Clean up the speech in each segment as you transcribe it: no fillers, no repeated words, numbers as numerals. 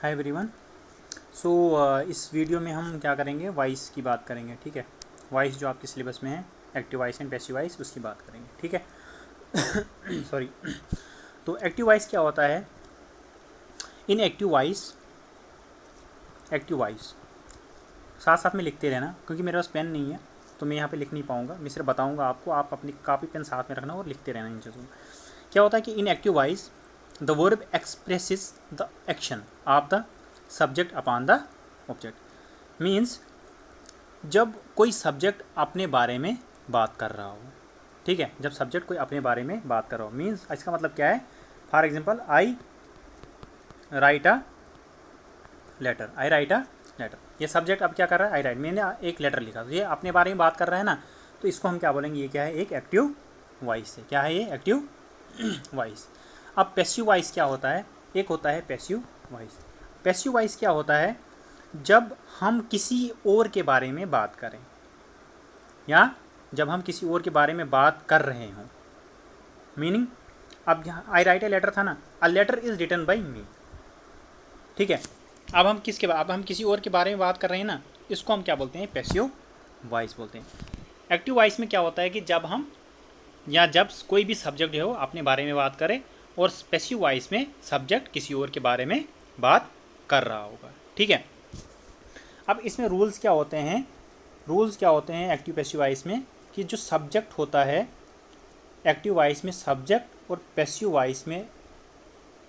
Hi everyone. सो इस video में हम क्या करेंगे, वॉइस की बात करेंगे। ठीक है, वॉइस जो आपके सिलेबस में है, active voice and passive voice, उसकी बात करेंगे। ठीक है सॉरी। तो एक्टिव वॉइस क्या होता है? इन एक्टिव वॉइस साथ साथ में लिखते रहना, क्योंकि मेरे पास पेन नहीं है तो मैं यहाँ पे लिख नहीं पाऊँगा। मैं सिर्फ बताऊँगा आपको, आप अपनी कापी पेन साथ में रखना और लिखते रहना इन चीज़ों को। क्या होता है कि इन active voice the verb expresses the action of the subject upon the object. Means जब कोई सब्जेक्ट अपने बारे में बात कर रहा हो, ठीक है, जब सब्जेक्ट कोई अपने बारे में बात कर रहा हो, मीन्स इसका मतलब क्या है? For example, I write a letter. ये सब्जेक्ट अब क्या कर रहा है? आई राइट, मैंने एक लेटर लिखा, तो ये अपने बारे में बात कर रहा है ना, तो इसको हम क्या बोलेंगे? ये क्या है? एक एक्टिव वॉइस है। क्या है ये? Active voice. अब पैसिव वॉइस क्या होता है? एक होता है पैसिव वॉइस। पैसिव वॉइस क्या होता है? जब हम किसी और के बारे में बात करें, या जब हम किसी और के बारे में बात कर रहे हों। मीनिंग, अब यहाँ आई राइट ए लेटर था ना, a letter is written by me. ठीक है, अब हम किसी और के बारे में बात कर रहे हैं ना, इसको हम क्या बोलते हैं? पैसिव वॉइस बोलते हैं। एक्टिव वॉइस में क्या होता है कि जब कोई भी सब्जेक्ट हो अपने बारे में बात करे, और पैसिव वॉइस में सब्जेक्ट किसी और के बारे में बात कर रहा होगा। ठीक है, अब इसमें रूल्स क्या होते हैं? एक्टिव पैसिव वॉइस में, कि जो सब्जेक्ट होता है एक्टिव वॉइस में, सब्जेक्ट, और पैसिव वॉइस में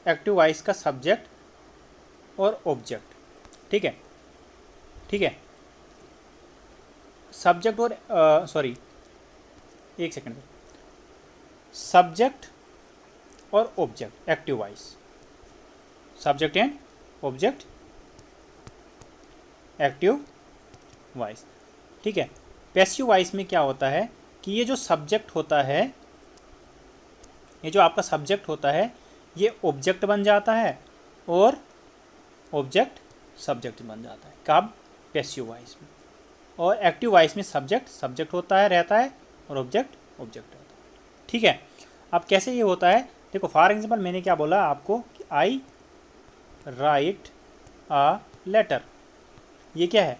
एक्टिव वॉइस का सब्जेक्ट और ऑब्जेक्ट। ठीक है, सब्जेक्ट और सॉरी, एक सेकंड, सब्जेक्ट और object, active voice, subject and object, active voice. ठीक है, पैसिव वॉइस में क्या होता है कि ये जो सब्जेक्ट होता है, ये जो आपका सब्जेक्ट होता है, ये ऑब्जेक्ट बन जाता है और ऑब्जेक्ट सब्जेक्ट बन जाता है। कब? पैसिव वॉइस में। और एक्टिव वॉइस में सब्जेक्ट होता है, रहता है, और ऑब्जेक्ट रहता है। ठीक है, अब कैसे ये होता है? देखो, फॉर एग्जांपल मैंने क्या बोला आपको कि आई राइट अ लेटर। ये क्या है?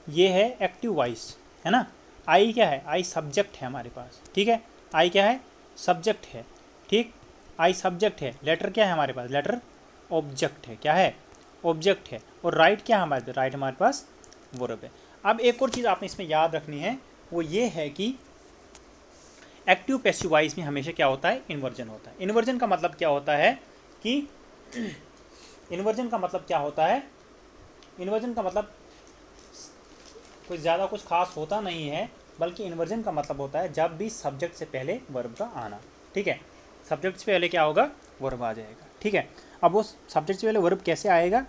ये है एक्टिव वॉइस, है ना। आई क्या है? आई सब्जेक्ट है हमारे पास। ठीक है, आई क्या है? सब्जेक्ट है। ठीक, आई सब्जेक्ट है। लेटर क्या है हमारे पास? लेटर ऑब्जेक्ट है। क्या है? ऑब्जेक्ट है। और राइट क्या है हमारे पास? राइट हमारे पास वर्ब है। अब एक और चीज़ आपने इसमें याद रखनी है, वो ये है कि एक्टिव पैसिव वॉइस में हमेशा क्या होता है? इन्वर्जन होता है। इन्वर्जन का मतलब क्या होता है कि इन्वर्जन का मतलब क्या होता है? इन्वर्जन का मतलब कोई ज़्यादा कुछ खास होता नहीं है, बल्कि इन्वर्जन का मतलब होता है जब भी सब्जेक्ट से पहले वर्ब का आना। ठीक है, सब्जेक्ट से पहले क्या होगा? वर्ब आ जाएगा। ठीक है, अब वो सब्जेक्ट से पहले वर्ब कैसे आएगा,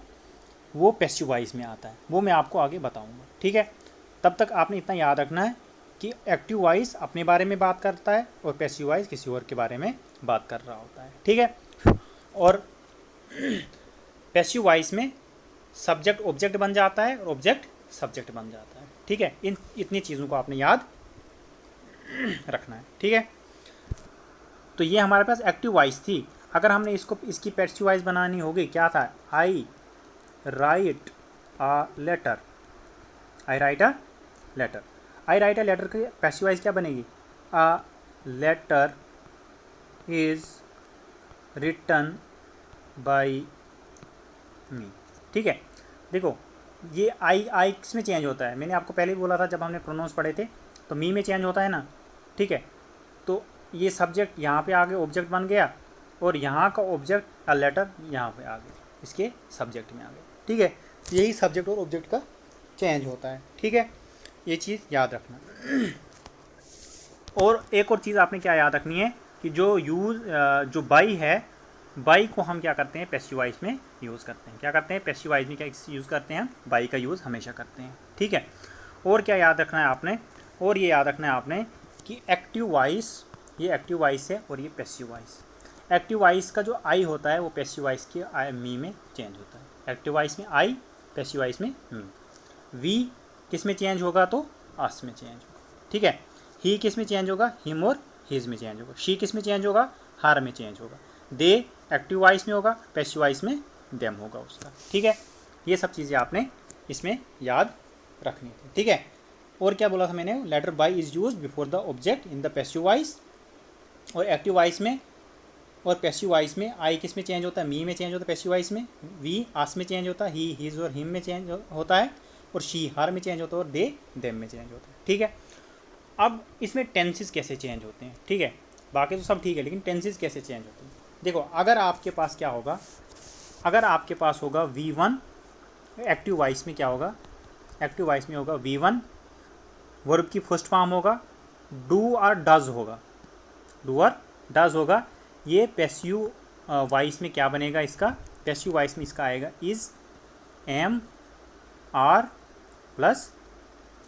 वो पैसिव वॉइस में आता है, वो मैं आपको आगे बताऊंगा। ठीक है, तब तक आपने इतना याद रखना है कि एक्टिव वॉइस अपने बारे में बात करता है, और पैसिव वॉइस किसी और के बारे में बात कर रहा होता है। ठीक है, और पैसिव वॉइस में सब्जेक्ट ऑब्जेक्ट बन जाता है, और ऑब्जेक्ट सब्जेक्ट बन जाता है। ठीक है, इतनी चीज़ों को आपने याद रखना है। ठीक है, तो ये हमारे पास एक्टिव वॉइस थी। अगर हमने इसकी पैसिव वॉइस बनानी होगी, क्या था? I write a letter. I write a letter. I write a letter की पैसिव वॉइस क्या बनेगी? A letter is written by me. ठीक है, देखो, ये आई किसमें चेंज होता है? मैंने आपको पहले ही बोला था जब हमने प्रोनाउंस पढ़े थे, तो मी में चेंज होता है ना। ठीक है, तो ये सब्जेक्ट यहाँ पे आगे ऑब्जेक्ट बन गया, और यहाँ का ऑब्जेक्ट अ लेटर यहाँ पे आ गया, इसके सब्जेक्ट में आ गया। ठीक है, यही सब्जेक्ट और ऑब्जेक्ट का चेंज होता है। ठीक है, ये चीज़ याद रखना। और एक और चीज़ आपने क्या याद रखनी है कि जो बाई है, बाई को हम क्या करते हैं? पैसिव वॉइस में यूज़ करते हैं। क्या करते हैं? पैसिव वॉइस में क्या यूज़ करते हैं? बाई का यूज़ हमेशा करते हैं। ठीक है, और क्या याद रखना है आपने? और ये याद रखना है आपने कि एक्टिव वॉइस, ये एक्टिव वॉइस है, और ये पैसिव वॉइस। एक्टिव वॉइस का जो आई होता है, वो पैसिव वॉइस के मी में चेंज होता है। एक्टिव वॉइस में आई, पैसिव वॉइस में मी। वी किस में चेंज होगा? तो अस में चेंज होगा। ठीक है, ही किस में चेंज होगा? हिम और हिज में चेंज होगा। शी किस में चेंज होगा? हर में चेंज होगा। दे एक्टिव वॉइस में होगा, पैसिव वॉइस में देम होगा उसका। ठीक है, ये सब चीज़ें आपने इसमें याद रखनी थी। ठीक है, और क्या बोला था मैंने, letter by is use before the object in the passive voice और एक्टिव वॉइस में, और पैसिव वॉइस में आई किस में चेंज होता है, मी में चेंज होता है पैसिव वॉइस में, वी आस में चेंज होता है, ही हिज और हिम में चेंज होता है, और शी हर में चेंज होता है, और दे देम में चेंज होता है। ठीक है, अब इसमें टेंसेस कैसे चेंज होते हैं। ठीक है, बाकी तो सब ठीक है, लेकिन टेंसेस कैसे चेंज होते हैं। देखो, अगर आपके पास क्या होगा, अगर आपके पास होगा V1 एक्टिव वॉइस में क्या होगा, एक्टिव वॉइस में होगा V1 वर्ब की फर्स्ट फॉर्म होगा, डू और डज होगा, डू और डज होगा। ये पैसिव वॉइस में क्या बनेगा, इसका पैसिव वॉइस में इसका आएगा is am are plus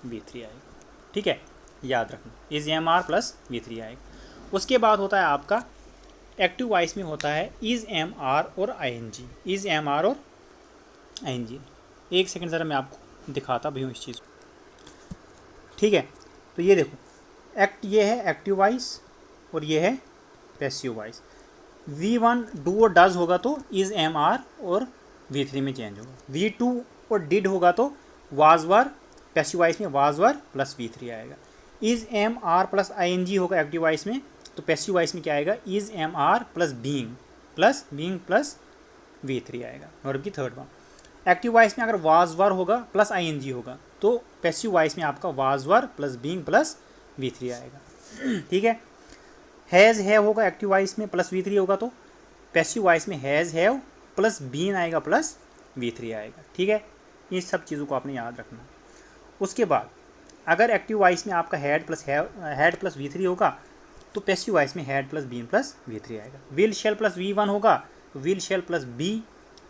V3 आएगा। ठीक है, याद रखना, is am are plus V3 आएगा। उसके बाद होता है आपका एक्टिव वॉइस में होता है इज एम आर और ING, इज एम आर और ING। एक सेकंड ज़रा मैं आपको दिखाता भी हूँ इस चीज़ को। ठीक है, तो ये देखो, ये है एक्टिव वॉइस और ये है पैसिव वॉइस। V1 डू और डज होगा तो इज एम आर और V3 में चेंज होगा। V2 और डिड होगा तो वाज वर, पैसिव वॉइस में वाज वर प्लस V3 आएगा। Is am are plus ING होगा एक्टिव वॉइस में, तो पैसिव वॉइस में क्या आएगा, is am are plus being plus V3 आएगा, वर्ब की थर्ड फॉर्म। एक्टिव वॉइस में अगर वाज वर होगा प्लस ING होगा तो पैसिव वॉइस में आपका was were plus being plus V3 आएगा। ठीक है, हैज़ हैव होगा एक्टिव वॉइस में प्लस V3 होगा, तो पैसिव वॉइस में हैज़ हैव प्लस बीन आएगा प्लस V3 आएगा। ठीक है, ये सब चीज़ों को आपने याद रखना। उसके बाद अगर एक्टिव वॉइस में आपका हैड प्लस V3 होगा तो पैसिव वॉइस में had plus been plus V3 आएगा। विल शेल प्लस V1 होगा तो will shall plus be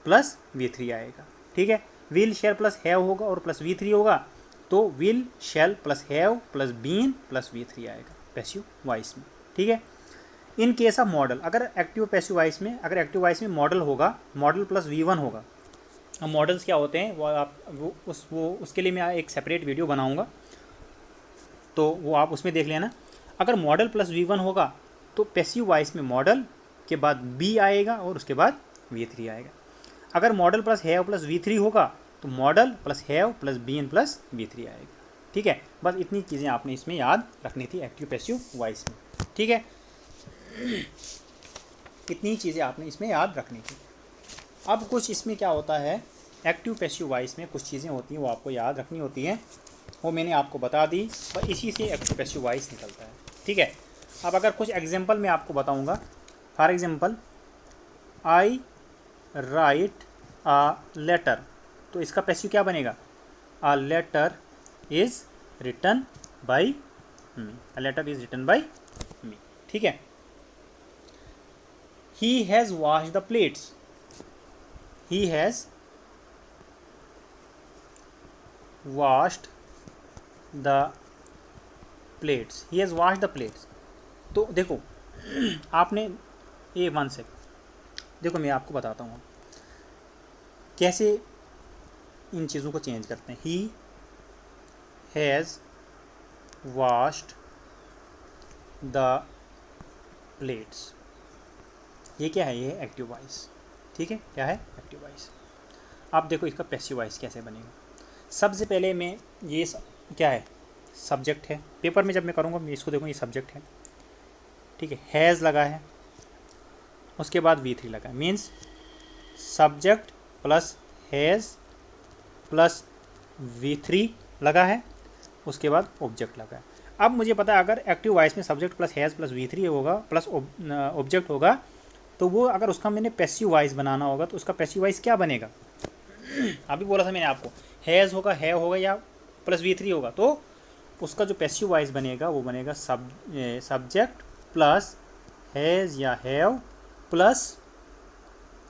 plus V3 आएगा। ठीक है, विल शेल प्लस हैव होगा और प्लस V3 होगा तो will shall plus have plus been plus V3 आएगा पैसिव वॉइस में। ठीक है, इन केस ऑफ मॉडल, अगर एक्टिव पैसिव वॉइस में, अगर एक्टिव वॉइस में मॉडल होगा, मॉडल प्लस V1 होगा। अब मॉडल्स क्या होते हैं वो उसके लिए मैं एक सेपरेट वीडियो बनाऊंगा, तो वो आप उसमें देख लेना। अगर मॉडल प्लस V1 होगा तो पैसिव वॉइस में मॉडल के बाद बी आएगा और उसके बाद V3 आएगा। अगर model plus have plus V3 होगा तो modal plus have plus been plus V3 आएगा। ठीक है, बस इतनी चीज़ें आपने इसमें याद रखनी थी एक्टिव पैसिव वॉइस में। ठीक है, इतनी चीज़ें आपने इसमें याद रखनी थी। अब कुछ इसमें क्या होता है, एक्टिव पैसिव वॉइस में कुछ चीज़ें होती हैं वो आपको याद रखनी होती हैं, वो मैंने आपको बता दी, पर इसी से एक्टिव पैसिव वॉइस निकलता है। ठीक है, अब अगर कुछ एग्जांपल मैं आपको बताऊंगा, for example I write a letter, तो इसका पैसिव क्या बनेगा, a letter is written by me, a letter is written by me. ठीक है, he has washed the plates, he has washed the plates, he has washed the plates। तो देखो आपने ये वन से देखो, मैं आपको बताता हूँ कैसे इन चीज़ों को चेंज करते हैं। he has washed the plates, ये क्या है, ये है एक्टिव वॉइस। ठीक है, क्या है, एक्टिव वॉइस। आप देखो इसका पैसिव वॉइस कैसे बनेगा। सबसे पहले मैं ये क्या है, सब्जेक्ट है, पेपर में जब मैं करूँगा मैं इसको देखूँ, ये सब्जेक्ट है। ठीक है, हैज़ लगा है, उसके बाद V3 लगा है, means subject plus has plus V3 लगा है, उसके बाद ऑब्जेक्ट लगा है। अब मुझे पता है अगर एक्टिव वॉइस में subject plus has plus V3 होगा प्लस ऑब्जेक्ट होगा, तो वो अगर उसका मैंने पैसिव वॉइस बनाना होगा तो उसका पैसिव वॉइस क्या बनेगा। अभी बोला था मैंने आपको, हैज़ होगा, हैव होगा या प्लस V3 होगा, तो उसका जो पैसिव वॉइस बनेगा वो बनेगा सब्जेक्ट प्लस हैज़ या have plus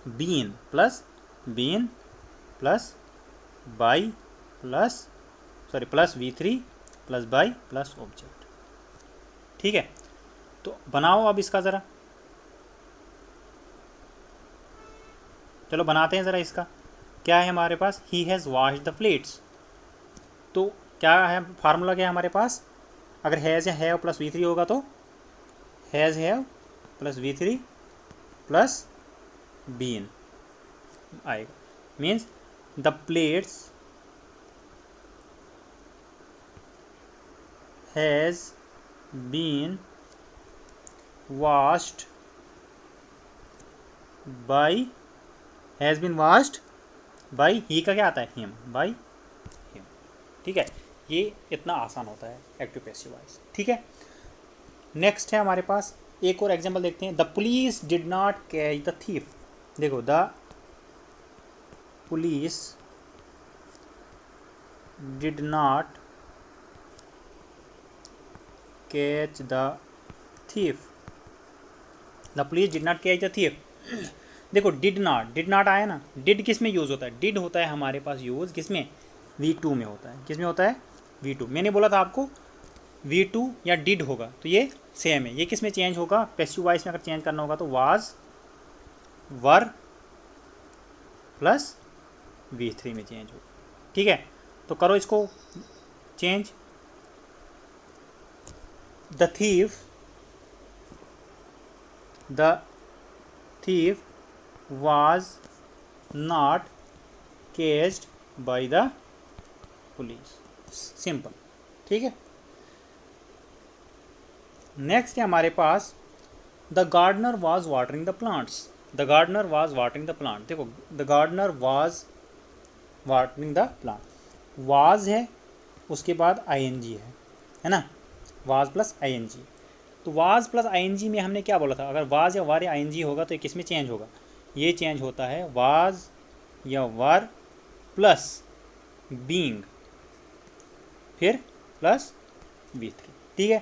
been plus by plus V3 plus by plus object. ठीक है, तो बनाओ अब इसका ज़रा, चलो बनाते हैं ज़रा। इसका क्या है हमारे पास, he has washed the plates, तो क्या है फार्मूला, क्या है हमारे पास, अगर हैज़ या हैव प्लस V3 होगा तो has have plus V3 plus been आएगा। Means the plates has been washed by, has been washed by, he का क्या आता है, हिम, by हिम। ठीक है, ये इतना आसान होता है एक्टिव पैसिव वॉइस। ठीक है, नेक्स्ट है हमारे पास एक और एग्जांपल देखते हैं। The police did not catch the thief. देखो, the police did not catch the thief. The police did not catch the thief. देखो, डिड नॉट आया ना, डिड किस में यूज़ होता है, डिड होता है हमारे पास यूज़ किस में, V2 में होता है। किस में होता है, V2। मैंने बोला था आपको V2 या डिड होगा, तो ये सेम है। ये किस में चेंज होगा, पैसिव वॉइस में अगर चेंज करना होगा तो वाज, वर प्लस V3 में चेंज होगा। ठीक है, तो करो इसको change. The thief was not caged by the police। Simple. ठीक है, नेक्स्ट है हमारे पास the gardener was watering the plants. The gardener was watering the plant. देखो, the gardener was watering the plant, was है, उसके बाद ING है ना, वाज प्लस ING। तो वाज प्लस ING में हमने क्या बोला था, अगर वाज या वर या ING होगा तो ये किस में चेंज होगा, ये चेंज होता है वाज या वर प्लस बीइंग फिर प्लस V3। ठीक है,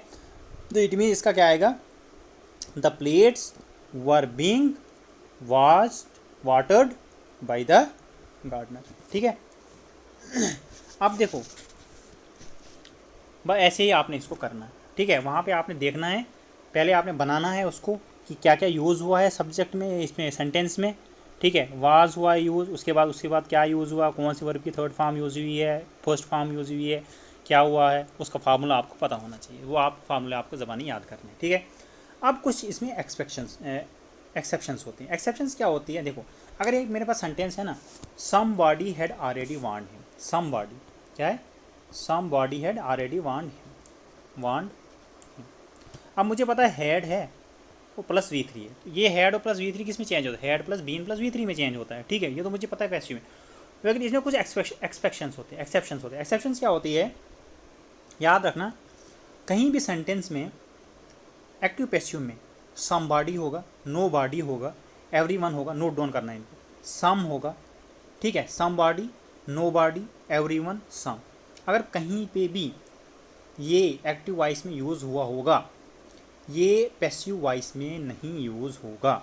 तो इट मीन इसका क्या आएगा, the plants were being watered by the gardener. ठीक है, अब देखो बस ऐसे ही आपने इसको करना है। ठीक है, वहाँ पे आपने देखना है, पहले आपने बनाना है उसको कि क्या क्या यूज़ हुआ है सब्जेक्ट में, इसमें सेंटेंस में। ठीक है, वाज हुआ यूज़, उसके बाद क्या यूज़ हुआ, कौन सी वर्ब की थर्ड फॉर्म यूज़ हुई है, फर्स्ट फॉर्म यूज़ हुई है, क्या हुआ है, उसका फार्मूला आपको पता होना चाहिए। वो आप फार्मूला आपको ज़बानी याद करने हैं। ठीक है, अब कुछ इसमें एक्सेप्शंस होती हैं। एक्सेप्शंस क्या होती है, देखो, अगर एक मेरे पास सेंटेंस है ना, somebody had already warned him. Somebody क्या है, somebody had already warned him. अब मुझे पता है हेड है वो प्लस V3 है, ये हेड और प्लस V3 किस में चेंज होता है, head plus been plus V3 में चेंज होता है। ठीक है, ये तो मुझे पता है पैसिव में, लेकिन इसमें कुछ एक्सेप्शंस होते हैं। एक्सेप्शंस क्या होती है, याद रखना, कहीं भी सेंटेंस में एक्टिव पैसिव में समबॉडी होगा, नो बॉडी होगा, एवरीवन होगा, नोट डाउन करना है इनको, सम होगा। ठीक है, समबॉडी, नो बॉडी, एवरीवन, सम। अगर कहीं पे भी ये एक्टिव वॉइस में यूज़ हुआ होगा, ये पैसिव वॉइस में नहीं यूज़ होगा।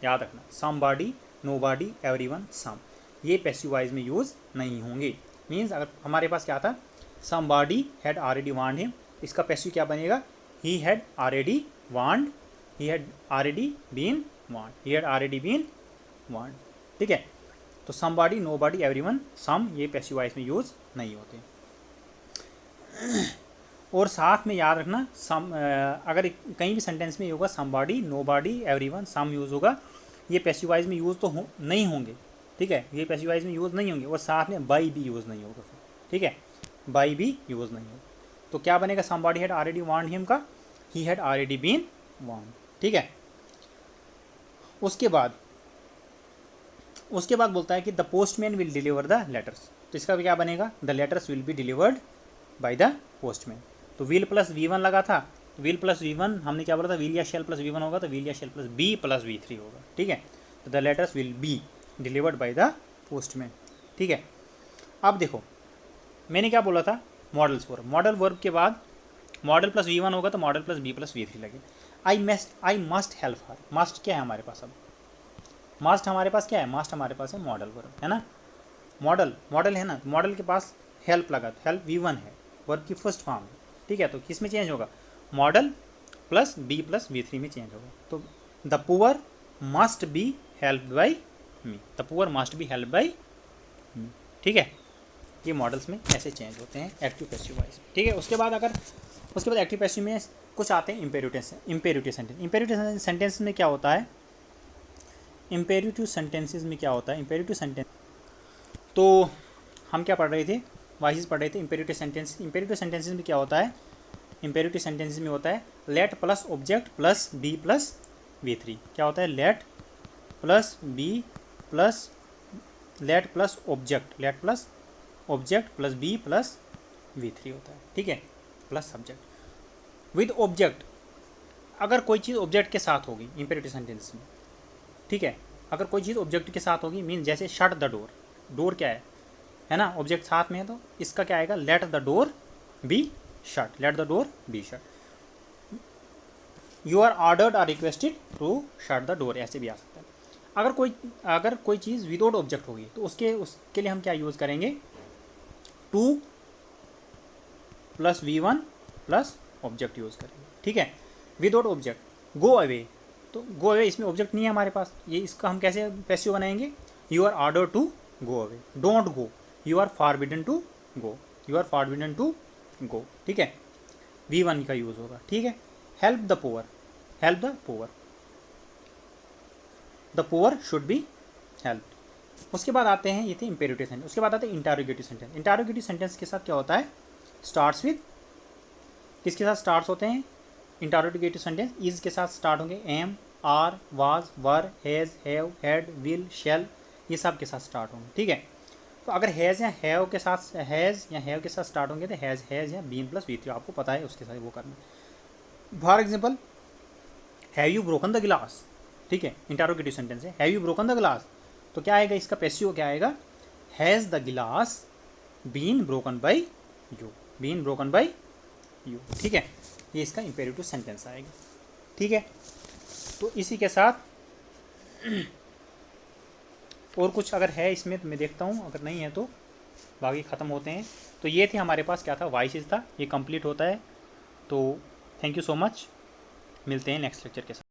याद रखना, somebody, nobody, everyone, some, ये पैसिव वॉइस में यूज़ नहीं होंगे। मीन्स अगर हमारे पास क्या था, somebody had already warned him, इसका पैसिव क्या बनेगा, he had already warned, he had already been warned, he had already been warned. ठीक है, तो somebody, nobody, everyone, some, ये पैसिव वॉइस में यूज़ नहीं होते। और साथ में याद रखना, सम अगर कहीं भी सेंटेंस में होगा समबॉडी, नो बॉडी, एवरीवन, सम यूज़ होगा, ये पैसिव वॉइस में यूज़ तो नहीं होंगे। ठीक है, ये पैसिव वॉइस में यूज़ नहीं होंगे, और साथ में बाई भी यूज़ नहीं होगा फिर। ठीक है, बाई भी यूज़ नहीं होगा, तो क्या बनेगा, somebody had already warned him का ही हैड ऑलरेडी बीन वार्नड। ठीक है, उसके बाद बोलता है कि the postman will deliver the letters. तो इसका क्या बनेगा, the letters will be delivered by the postman. तो विल प्लस V1 लगा था, विल प्लस V1 हमने क्या बोला था, विल या शेल प्लस V1 होगा, तो विल या shell plus B plus V3 होगा। ठीक है, तो the letters will be delivered by the postman. ठीक है, अब देखो मैंने क्या बोला था, मॉडल्स वर्ब, मॉडल वर्ब के बाद मॉडल प्लस V1 होगा तो modal plus B plus V3 लगे। I must help her. Must क्या है हमारे पास, अब मस्ट हमारे पास क्या है, मस्ट हमारे पास है मॉडल वर्ब, है ना, मॉडल है ना, मॉडल के पास हेल्प लगा, तो हेल्प V1 है, वर्ब की फर्स्ट फॉर्म है। ठीक है, तो किस में चेंज होगा, modal plus B plus V3 में चेंज होगा। तो the poor must be help by me, the poor must be help by me. ठीक है, ये मॉडल्स में ऐसे चेंज होते हैं एक्टिव पैसिव वॉइस। ठीक है, उसके बाद एक्टिव पैसिव में कुछ आते हैं इम्पेरेटिव सेंटेंस। इम्पेरेटिव सेंटेंस में क्या होता है, इम्पेरेटिव सेंटेंसेस में क्या होता है, इम्पेरेटिव सेंटेंस, तो हम क्या पढ़ रहे थे, वाइसेस पढ़ रहे थे इम्पेरेटिव सेंटेंस। इम्पेरेटिव सेंटेंसेस में क्या होता है, इम्पेरेटिव सेंटेंसेस में होता है let plus object plus be plus V3। क्या होता है, let plus be plus let plus object plus be plus V3 होता है, ठीक है, प्लस सब्जेक्ट विद ऑब्जेक्ट। अगर कोई चीज़ ऑब्जेक्ट के साथ होगी इम्पेरेटिव सेंटेंस में, ठीक है, अगर कोई चीज़ ऑब्जेक्ट के साथ होगी मीन जैसे शट द डोर, डोर क्या है ना, ऑब्जेक्ट साथ में है, तो इसका क्या आएगा, let the door be shut, let the door be shut, you are ordered or requested to shut the door, ऐसे भी आ सकता है। अगर कोई चीज़ विदाउट ऑब्जेक्ट होगी तो उसके लिए हम क्या यूज़ करेंगे, 2 + V1 प्लस ऑब्जेक्ट यूज़ करेंगे, ठीक है। विदाउट ऑब्जेक्ट गो अवे, तो गो अवे इसमें ऑब्जेक्ट नहीं है हमारे पास, ये इसका हम कैसे पैसिव बनाएंगे, you are order to go away, don't go, you are forbidden to go, you are forbidden to go, ठीक है, V1 का यूज़ होगा, ठीक है। Help the poor, help the poor, the poor should be helped. उसके बाद आते हैं, ये थे इम्पेरेटिव सेंटेंस। उसके बाद आते हैं इंटरोगेटिव सेंटेंस। इंटरोगेटिव सेंटेंस के साथ क्या होता है, स्टार्ट्स विद, किसके साथ स्टार्ट्स होते हैं, इंटरोगेटिव सेंटेंस इज के साथ स्टार्ट होंगे, am, are, was, were, has, have, had, will, shall, ये सब के साथ स्टार्ट होंगे, ठीक है। तो अगर हैज़ या हैव के साथ, हैज़ या हैव के साथ स्टार्ट होंगे तो हैज़ या बीन प्लस V3 आपको पता है, उसके साथ वो करना। For example, have you broken the glass, ठीक है, इंटरोगेटिव सेंटेंस है, have you broken the glass, तो क्या आएगा, इसका पैसिव क्या आएगा, has the glass been broken by you, been broken by you, ठीक है, ये इसका इम्पेरेटिव सेंटेंस आएगा, ठीक है। तो इसी के साथ और कुछ अगर है इसमें तो मैं देखता हूँ, अगर नहीं है तो बाकी ख़त्म होते हैं। तो ये थे हमारे पास, क्या था, वॉइसेस था, ये कंप्लीट होता है। तो थैंक यू सो मच, मिलते हैं नेक्स्ट लेक्चर के साथ।